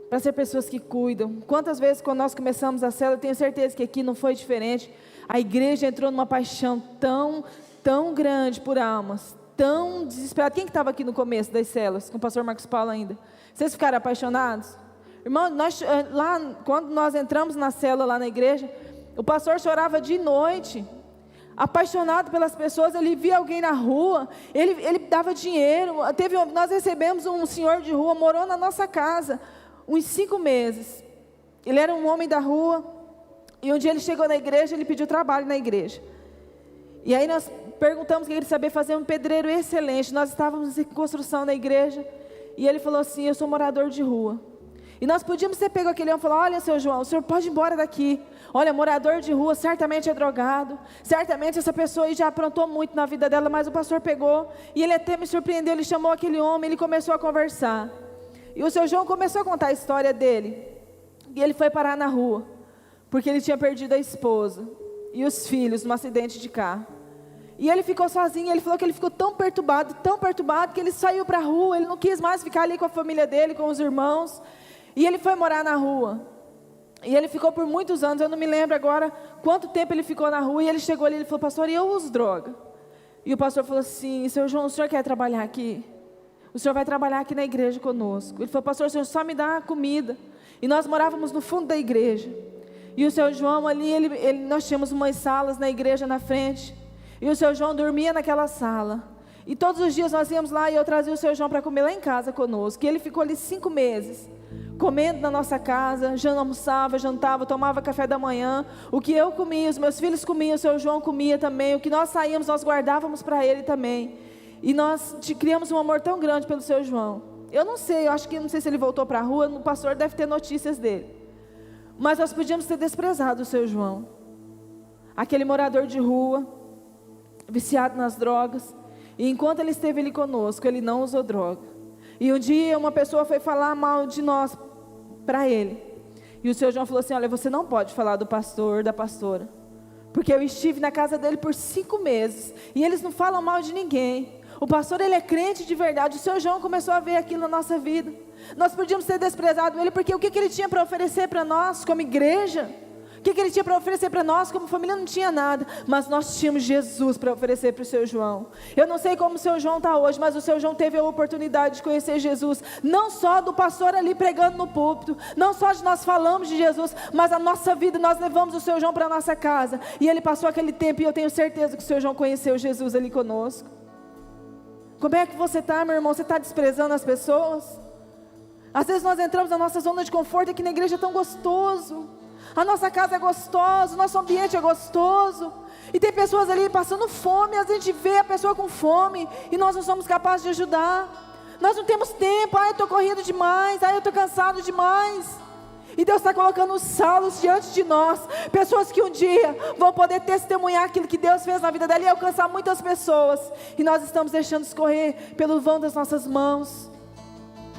para ser pessoas que cuidam. Quantas vezes quando nós começamos a célula, eu tenho certeza que aqui não foi diferente. A igreja entrou numa paixão tão grande por almas, tão desesperada. Quem que estava aqui no começo das células, com o pastor Marcos Paulo ainda? Vocês ficaram apaixonados? Irmão, quando nós entramos na célula lá na igreja, o pastor chorava de noite, apaixonado pelas pessoas. Ele via alguém na rua, ele dava dinheiro. Nós recebemos um senhor de rua, morou na nossa casa, uns 5 meses. Ele era um homem da rua. E um dia ele chegou na igreja, ele pediu trabalho na igreja. E aí nós perguntamos que ele sabia fazer um pedreiro excelente. Nós estávamos em construção na igreja. E ele falou assim: eu sou morador de rua. E nós podíamos ter pego aquele homem e falar: olha, seu João, o senhor pode ir embora daqui. Olha, morador de rua, certamente é drogado. Certamente essa pessoa aí já aprontou muito na vida dela. Mas o pastor pegou e ele até me surpreendeu. Ele chamou aquele homem, ele começou a conversar. E o seu João começou a contar a história dele. E ele foi parar na rua, porque ele tinha perdido a esposa e os filhos num acidente de carro. E ele ficou sozinho. Ele falou que ele ficou tão perturbado, que ele saiu para a rua. Ele não quis mais ficar ali com a família dele, com os irmãos. E ele foi morar na rua. E ele ficou por muitos anos, eu não me lembro agora quanto tempo ele ficou na rua. E ele chegou ali e falou: pastor, e eu uso droga? E o pastor falou assim: seu João, o senhor quer trabalhar aqui? O senhor vai trabalhar aqui na igreja conosco. Ele falou: pastor, o senhor só me dá comida. E nós morávamos no fundo da igreja. E o seu João ali, nós tínhamos umas salas na igreja na frente. E o seu João dormia naquela sala. E todos os dias nós íamos lá e eu trazia o seu João para comer lá em casa conosco. E ele ficou ali 5 meses, comendo na nossa casa, já almoçava, jantava, tomava café da manhã. O que eu comia, os meus filhos comiam, o seu João comia também. O que nós saíamos, nós guardávamos para ele também. E nós criamos um amor tão grande pelo seu João. Eu não sei, não sei se ele voltou para a rua, o pastor deve ter notícias dele. Mas nós podíamos ter desprezado o seu João. Aquele morador de rua, viciado nas drogas. E enquanto ele esteve ali conosco, ele não usou droga. E um dia uma pessoa foi falar mal de nós para ele. E o seu João falou assim: olha, você não pode falar do pastor, da pastora, porque eu estive na casa dele por 5 meses. E eles não falam mal de ninguém. O pastor, ele é crente de verdade. O seu João começou a ver aquilo na nossa vida. Nós podíamos ter desprezado ele, porque o que ele tinha para oferecer para nós como igreja? O que ele tinha para oferecer para nós como família? Não tinha nada. Mas nós tínhamos Jesus para oferecer para o seu João. Eu não sei como o seu João está hoje, mas o seu João teve a oportunidade de conhecer Jesus. Não só do pastor ali pregando no púlpito, não só de nós falamos de Jesus, mas a nossa vida, nós levamos o seu João para a nossa casa. E ele passou aquele tempo e eu tenho certeza que o seu João conheceu Jesus ali conosco. Como é que você está, meu irmão? Você está desprezando as pessoas? Às vezes nós entramos na nossa zona de conforto. Aqui na igreja é tão gostoso, a nossa casa é gostosa, o nosso ambiente é gostoso. E tem pessoas ali passando fome. A gente vê a pessoa com fome e nós não somos capazes de ajudar. Nós não temos tempo. Eu estou correndo demais. Eu estou cansado demais. E Deus está colocando os Saulos diante de nós, pessoas que um dia vão poder testemunhar aquilo que Deus fez na vida dela e alcançar muitas pessoas. E nós estamos deixando escorrer pelo vão das nossas mãos.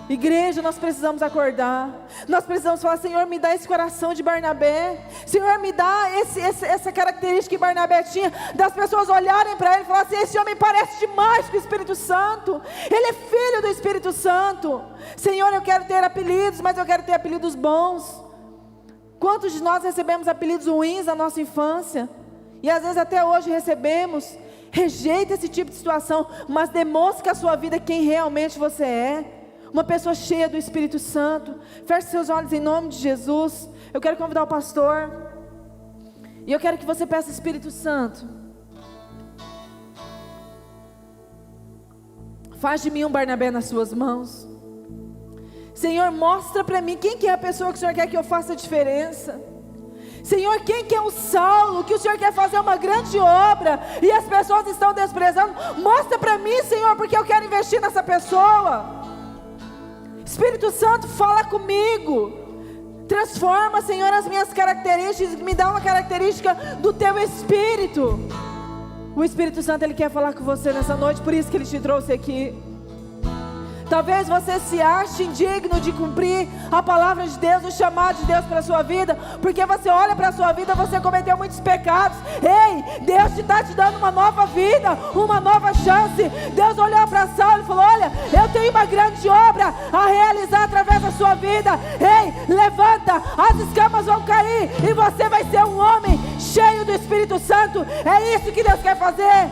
Igreja, nós precisamos acordar. Nós precisamos falar: Senhor, me dá esse coração de Barnabé. Senhor, me dá essa característica que Barnabé tinha, das pessoas olharem para ele e falar assim: esse homem parece demais com o Espírito Santo. Ele é filho do Espírito Santo. Senhor, eu quero ter apelidos, mas eu quero ter apelidos bons. Quantos de nós recebemos apelidos ruins na nossa infância? E às vezes até hoje recebemos. Rejeita esse tipo de situação, mas demonstre que a sua vida é quem realmente você é. Uma pessoa cheia do Espírito Santo. Feche seus olhos em nome de Jesus. Eu quero convidar o pastor. E eu quero que você peça: Espírito Santo, Faz de mim um Barnabé nas suas mãos. Senhor, mostra para mim quem que é a pessoa que o Senhor quer que eu faça a diferença. Senhor, quem que é o Saulo, que o Senhor quer fazer uma grande obra e as pessoas estão desprezando? Mostra para mim, Senhor, porque eu quero investir nessa pessoa. Espírito Santo, fala comigo. Transforma, Senhor, as minhas características, me dá uma característica do Teu Espírito. O Espírito Santo, Ele quer falar com você nessa noite, por isso que Ele te trouxe aqui. Talvez você se ache indigno de cumprir a palavra de Deus, o chamado de Deus para a sua vida, porque você olha para a sua vida, você cometeu muitos pecados. Ei, Deus está te dando uma nova vida, uma nova chance. Deus olhou para Saulo e falou: olha, eu tenho uma grande obra a realizar através da sua vida. Ei, levanta, as escamas vão cair e você vai ser um homem cheio do Espírito Santo. É isso que Deus quer fazer.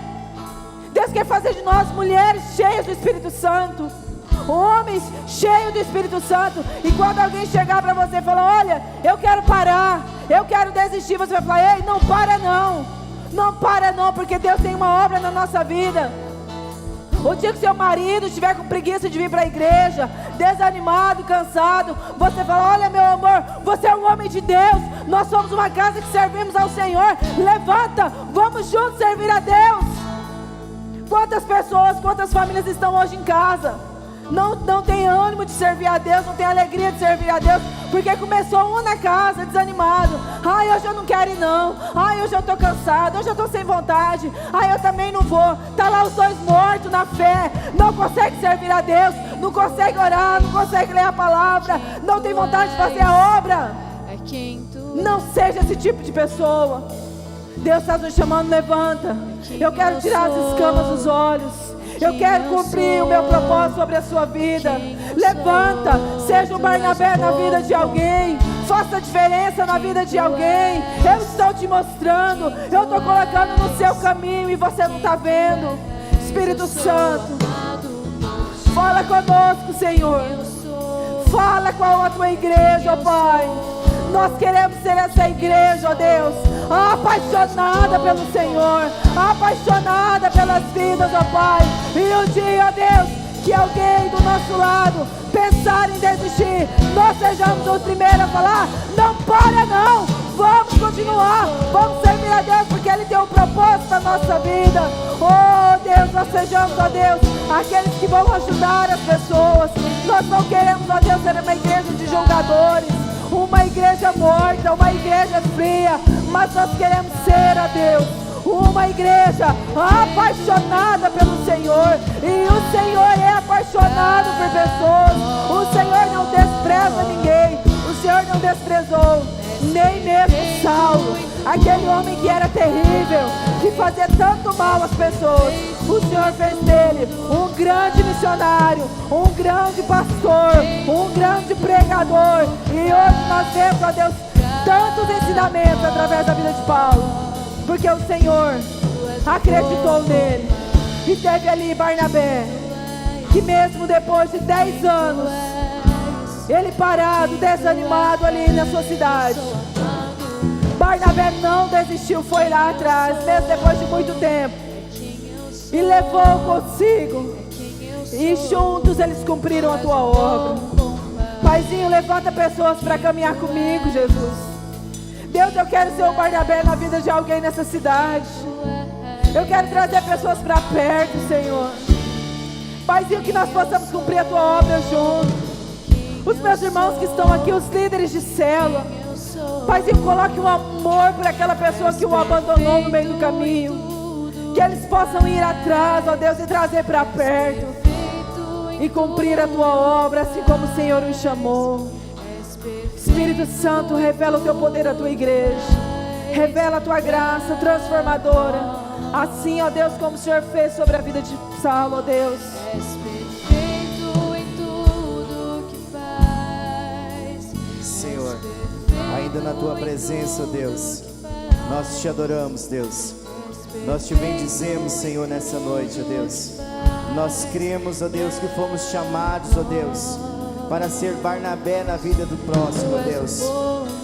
Deus quer fazer de nós mulheres cheias do Espírito Santo, homens cheios do Espírito Santo. E quando alguém chegar para você e falar: olha, eu quero parar, eu quero desistir, você vai falar: ei, não para não, não para não, porque Deus tem uma obra na nossa vida. O dia que seu marido estiver com preguiça de vir para a igreja, desanimado, cansado, você fala: olha, meu amor, você é um homem de Deus, nós somos uma casa que servimos ao Senhor, levanta, vamos juntos servir a Deus. Quantas pessoas, quantas famílias estão hoje em casa, não tem ânimo de servir a Deus, não tem alegria de servir a Deus, porque começou um na casa desanimado: ai, hoje eu não quero ir não, ai, hoje eu estou cansado, hoje eu estou sem vontade, ai, eu também não vou. Está lá os dois mortos na fé, não consegue servir a Deus, não consegue orar, não consegue ler a palavra, não tem vontade de fazer a obra. Não seja esse tipo de pessoa. Deus está nos chamando: levanta, eu quero tirar as escamas dos olhos, eu quero cumprir o meu propósito sobre a sua vida. Levanta, seja um Barnabé na vida de alguém, faça a diferença na vida de alguém. Eu estou te mostrando, eu estou colocando no seu caminho e você não está vendo. Espírito Santo, fala conosco, Senhor. Fala com a tua igreja, ó Pai. Nós queremos ser essa igreja, ó Deus, apaixonada pelo Senhor, apaixonada pelas vidas, ó Pai. E um dia, ó Deus, que alguém do nosso lado pensar em desistir, nós sejamos os primeiros a falar: não para não, vamos continuar, vamos servir a Deus, porque Ele tem um propósito na nossa vida. Oh Deus, nós sejamos, ó Deus, aqueles que vão ajudar as pessoas. Nós não queremos, ó Deus, ser uma igreja de julgadores, uma igreja morta, uma igreja fria, mas nós queremos ser, ó Deus, uma igreja apaixonada pelo Senhor. E o Senhor é apaixonado por pessoas. O Senhor não despreza ninguém. O Senhor não desprezou nem mesmo Saulo, aquele homem que era terrível, que fazia tanto mal às pessoas. O Senhor fez dele um grande missionário, um grande pastor, um grande pregador. E hoje nós vemos, ó Deus, tantos ensinamentos através da vida de Paulo, porque o Senhor acreditou nele. E teve ali Barnabé, que mesmo depois de 10 anos, ele parado, desanimado ali na sua cidade, Barnabé não desistiu, foi lá atrás, mesmo depois de muito tempo, e levou consigo, e juntos eles cumpriram a tua obra. Paizinho, levanta pessoas para caminhar comigo, Jesus. Deus, eu quero ser um Barnabé na vida de alguém nessa cidade. Eu quero trazer pessoas para perto, Senhor. Paizinho, que nós possamos cumprir a tua obra juntos. Os meus irmãos que estão aqui, os líderes de célula, Paizinho, coloque um amor por aquela pessoa que o abandonou no meio do caminho, que eles possam ir atrás, ó Deus, e trazer para perto e cumprir a tua obra, assim como o Senhor os chamou. Espírito Santo, revela o teu poder à tua igreja, revela a tua graça transformadora, assim, ó Deus, como o Senhor fez sobre a vida de Saulo, ó Deus. Senhor, ainda na tua presença, Deus, nós te adoramos, Deus. Nós te bendizemos, Senhor, nessa noite, ó Deus. Nós cremos, ó Deus, que fomos chamados, ó Deus, para ser Barnabé na vida do próximo, ó Deus.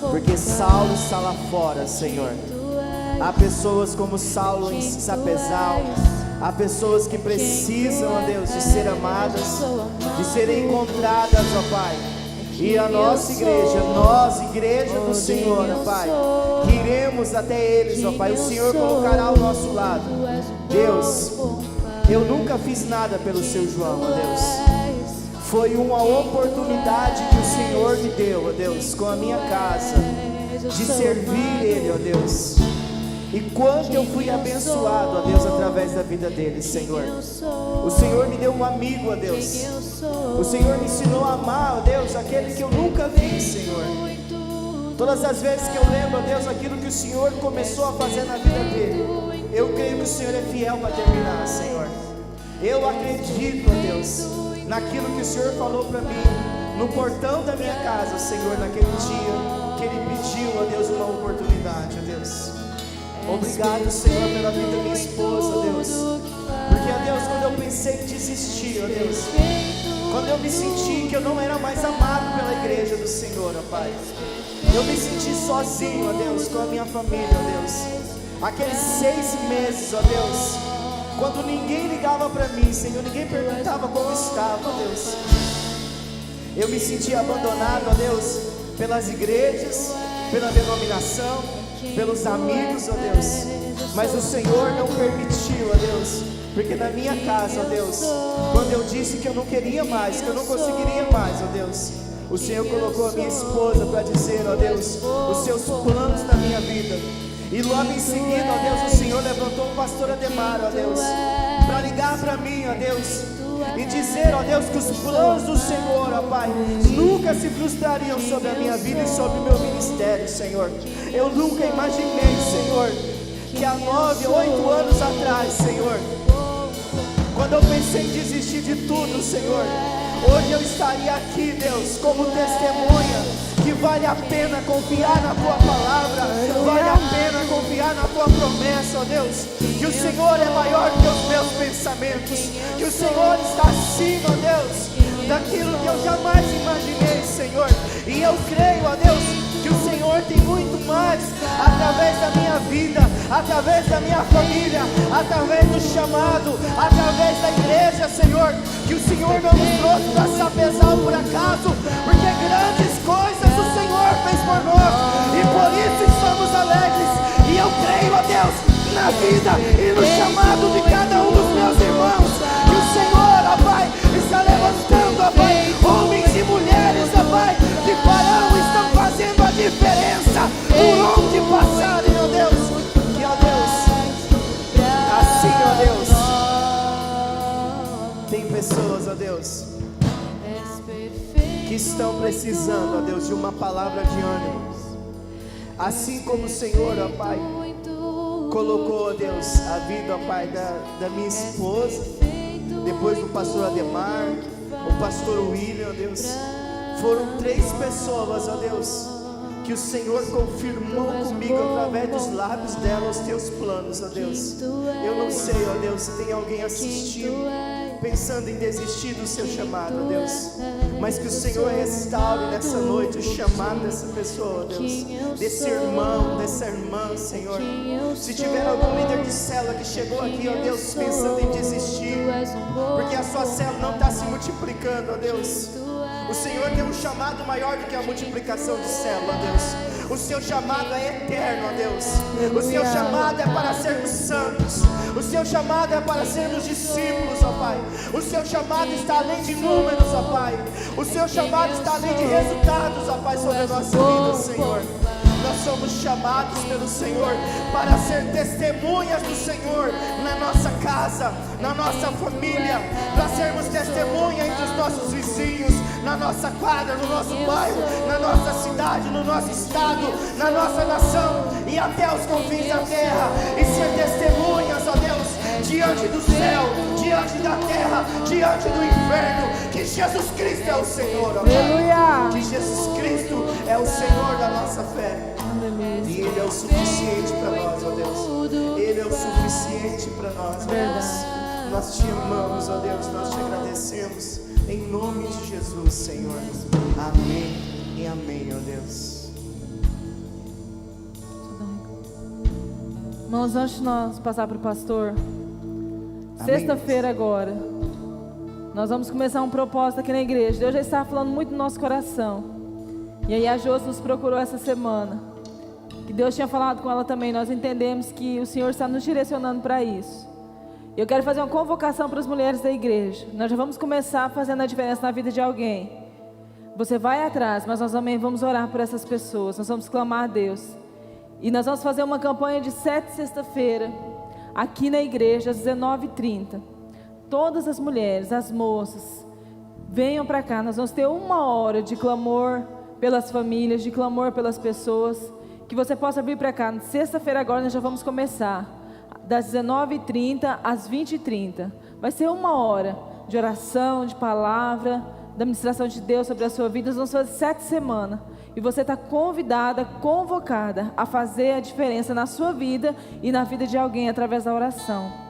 Porque Saulo está lá fora, Senhor. Há pessoas como Saulo em Sapezal, Há pessoas que precisam, ó Deus, de ser amadas, de serem encontradas, ó Pai. E a nossa igreja, nós, igreja do Senhor, ó Pai, que iremos até eles, ó Pai. O Senhor colocará ao nosso lado. Deus, eu nunca fiz nada pelo seu João, ó Deus. Foi uma oportunidade que o Senhor me deu, ó Deus, com a minha casa, de servir ele, ó Deus. E quanto eu fui abençoado, ó Deus, através da vida dele, Senhor. O Senhor me deu um amigo, ó Deus. O Senhor me ensinou a amar, ó Deus, aquele que eu nunca vi, Senhor. Todas as vezes que eu lembro, ó Deus, aquilo que o Senhor começou a fazer na vida dele, eu creio que o Senhor é fiel para terminar, Senhor. Eu acredito, ó Deus, naquilo que o Senhor falou para mim, no portão da minha casa, Senhor, naquele dia que Ele pediu, ó Deus, uma oportunidade, ó Deus. Obrigado, Senhor, pela vida da minha esposa, ó Deus. Porque, ó Deus, quando eu pensei em desistir, ó Deus, quando eu me senti que eu não era mais amado pela igreja do Senhor, ó Pai, eu me senti sozinho, ó Deus, com a minha família, ó Deus. Aqueles 6 meses, ó Deus, quando ninguém ligava para mim, Senhor, ninguém perguntava como estava, ó Deus. Eu me senti abandonado, ó Deus, pelas igrejas, pela denominação, pelos amigos, ó Deus. Mas o Senhor não permitiu, ó Deus, porque na minha casa, ó Deus, quando eu disse que eu não queria mais, que eu não conseguiria mais, ó Deus, o Senhor colocou a minha esposa para dizer, ó Deus, os seus planos na minha vida. E logo em seguida, ó Deus, o Senhor levantou o pastor Ademar, ó Deus, para ligar para mim, ó Deus, e dizer, ó Deus, que os planos do Senhor, ó Pai, nunca se frustrariam sobre a minha vida e sobre o meu ministério, Senhor. Eu nunca imaginei, Senhor, que há 9, 8 anos atrás, Senhor, quando eu pensei em desistir de tudo, Senhor, hoje eu estaria aqui, Deus, como testemunha que vale a pena confiar na Tua palavra, vale a pena confiar na Tua promessa, ó Deus, que o Senhor é maior que os meus pensamentos, que o Senhor está acima, ó Deus, daquilo que eu jamais imaginei, Senhor. E eu creio, ó Deus, que o Senhor tem muito mais através da minha vida, através da minha família, através do chamado, através da igreja, Senhor, que o Senhor não nos trouxe para Sapezal por acaso, porque grandes coisas o Senhor fez por nós, e por isso estamos alegres. E eu creio, ó Deus, na vida e no chamado de cada um dos meus irmãos, que o Senhor, ó Pai, está levantando, ó Pai, homens e mulheres, ó Pai, que farão, estão fazendo a diferença por onde passarem, ó Deus. Que, ó Deus, assim, ó Deus, tem pessoas, ó Deus, que estão precisando, ó Deus, de uma palavra de ânimo. Assim como o Senhor, ó Pai, colocou, ó Deus, a vida, ó Pai, da minha esposa, depois do pastor Ademar, o pastor William, ó Deus. Foram 3 pessoas, ó Deus, que o Senhor confirmou comigo através dos lábios dela os teus planos, ó Deus. Eu não sei, ó Deus, se tem alguém assistindo, pensando em desistir do seu chamado, ó Deus, mas que o Senhor restaure nessa noite o chamado dessa pessoa, ó Deus, desse irmão, dessa irmã, Senhor. Se tiver algum líder de célula que chegou aqui, ó Deus, pensando em desistir, porque a sua célula não está se multiplicando, ó Deus, o Senhor tem um chamado maior do que a multiplicação de célula, ó Deus. O seu chamado é eterno, ó Deus. O seu chamado é para sermos santos. O seu chamado é para sermos discípulos, ó Pai. O seu chamado está além de números, ó Pai. O seu chamado está além de resultados, ó Pai, sobre a nossa vida, Senhor. Nós somos chamados pelo Senhor para ser testemunhas do Senhor na nossa casa, na nossa família, para sermos testemunha entre os nossos vizinhos, na nossa quadra, no nosso bairro, na nossa cidade, no nosso estado, na nossa nação e até os confins da terra, e ser testemunhas, ó Deus, diante do céu, diante da terra, diante do inferno, que Jesus Cristo é o Senhor, ó Pai, que Jesus Cristo é o Senhor da nossa fé. E Ele é o suficiente para nós, ó Deus. Ele é o suficiente para nós, ó Deus. Nós te amamos, ó Deus, nós te agradecemos. Em nome de Jesus, Senhor. Amém e amém, ó Deus. Irmãos, antes de nós passar para o pastor, Sexta-feira agora, nós vamos começar um propósito aqui na igreja. Deus já está falando muito no nosso coração. E aí a Josi nos procurou essa semana. Que Deus tinha falado com ela também. Nós entendemos que o Senhor está nos direcionando para isso. Eu quero fazer uma convocação para as mulheres da igreja. Nós já vamos começar fazendo a diferença na vida de alguém. Você vai atrás, mas nós também vamos orar por essas pessoas. Nós vamos clamar a Deus. E nós vamos fazer uma campanha de 7 sexta-feira, aqui na igreja, às 19h30. Todas as mulheres, as moças, venham para cá. Nós vamos ter 1 hora de clamor pelas famílias, de clamor pelas pessoas. Que você possa vir para cá. Sexta-feira agora nós já vamos começar, das 19h30 às 20h30. Vai ser 1 hora de oração, de palavra, da ministração de Deus sobre a sua vida. Nós vamos fazer 7 semanas. E você está convidada, convocada a fazer a diferença na sua vida e na vida de alguém através da oração.